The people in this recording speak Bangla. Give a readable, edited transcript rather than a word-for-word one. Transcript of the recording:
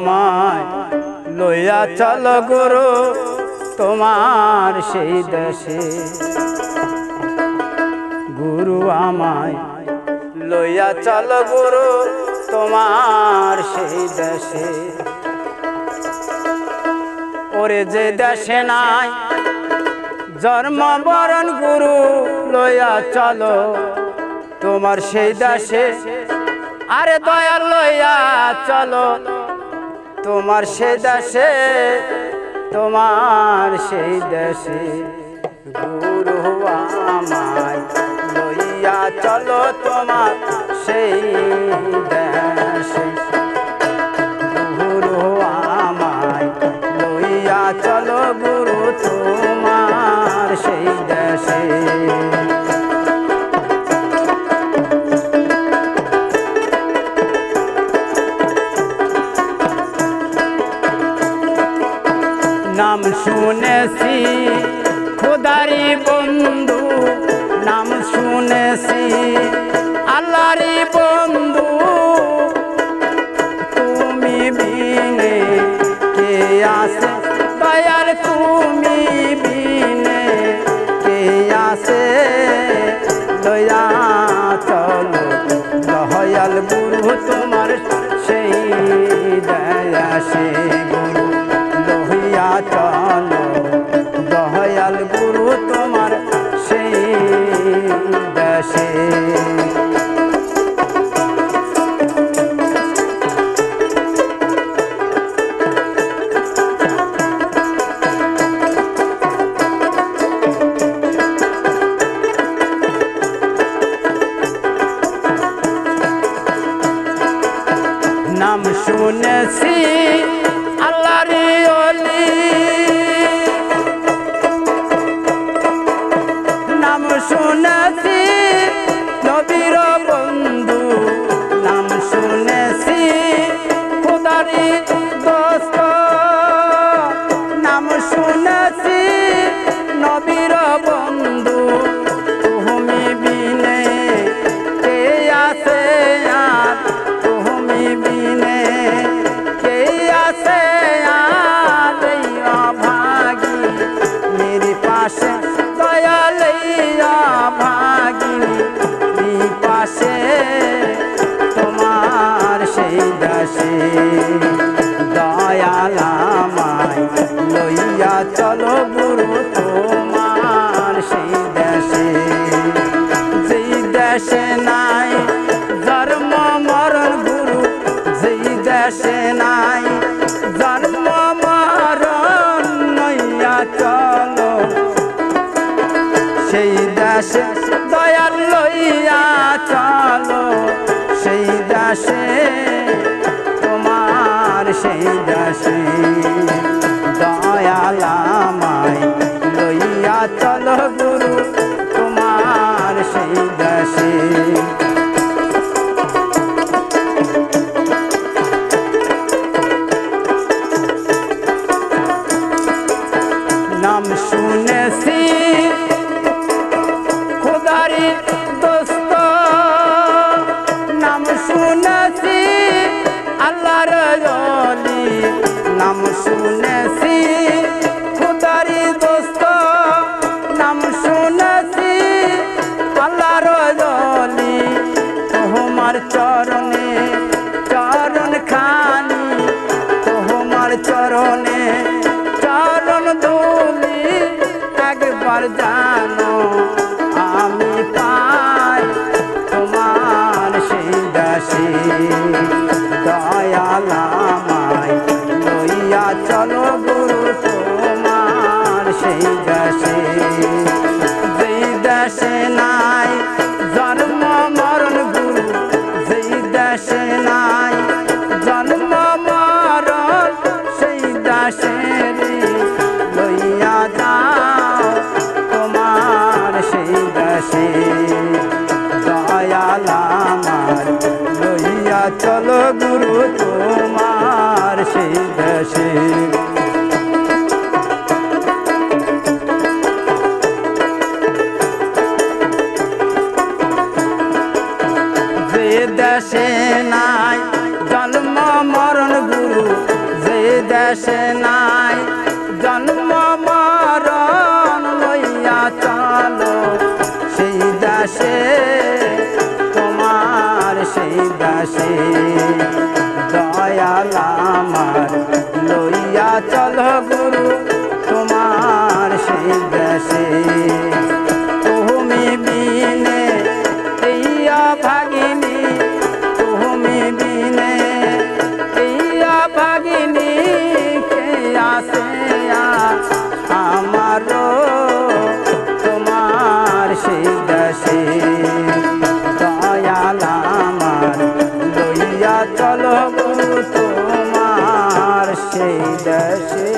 আমায় লইয়া চল গুরু তোমার সেই দেশে। গুরু আমায় লইয়া চল গুরু তোমার সেই দেশে। ওরে যে দেশে নাই জন্ম বরণ গুরু লইয়া চলো তোমার সেই দেশে। আরে দয়া লইয়া চলো তোমার সেই দেশে, তোমার সেই দেশে। গুরু আমায় লইয়া চলো তোমার সেই দেশে। গুরু আমায় লইয়া চলো গুরু তোমার সেই দেশে। নাম শুনেছি খোদারি বন্ধু, নাম শুনেছি আল্লাহরি বন্ধু। তুমি বিনে কে আছে দয়াল, তুমি বিনে কে আছে। লইয়া চলো দয়াল গুরু তোমার সেই দেশে। গুরু লইয়া চলো দয়াল গুরু তোমার সেই দেশে। নাম শুনেছি আল্লাহরি ওলি, নাম শুনেছি নবীর বন্ধু, নাম শুনেছি খোদারি দোস্ত। নাম শুনেছি নবীর বন্ধু, তুমি বিনে কে আছে আর, তুমি বিনে কে আছে আর। এই অভাগী মেরে পাশে দয়াল, অভাগী পাশে তোমার সেই দেশে। দয়াল আমায় লইয়া চলো গুরু তোমার সেই দেশে। যেই দেশে নাই জন্ম মরণ গুরু, যেই দেশে নাই জন্ম মরণ, লইয়া চলো সেই দেশে। দয়াল লইয়া চলো সেই দেশে, তোমার সেই দেশে। দয়াল আমায় লইয়া চলো গুরু তোমার সেই দেশে। নাম শুনেছি খোদারি দোস্ত, নাম শুনেছি আল্লাহর ওলি। নাম শুনেছি খোদারি দোস্ত, নাম শুনেছি আল্লাহর ওলি। তোমার চরণে চরণ খানি, তোমার চরণে চরণ ধুলি। একবার জানো আমি পাই তোমার সেই দেশে। দয়াল আমায় লইয়া চলো গুরু তোমার সেই দেশে। যেই দেশে নাই জন্ম মরণ গুরু, যেই দেশে নাই জন্ম মরণ, সেই দেশে লইয়া যাও তোমার সেই দেশে। দয়াল আমার লইয়া চলো গুরু তোমার সেই দেশে। যে দেশে নাই জন্ম মরণ গুরু, দেশে নাই জন্ম মরণ লইয়া চলো সেই দেশে তোমার সেই দেশে দয়াল আমার লইয়া চলো গুরু তোমার সেই দেশে তুমি বিনে এইয়া ভাগিনী তুমি বিনে এইয়া ভাগিনী কে আসে আমারও তোমার সেই দেশে দয়াল আমার লইয়া চলো গুরু তোমার সেই দেশে।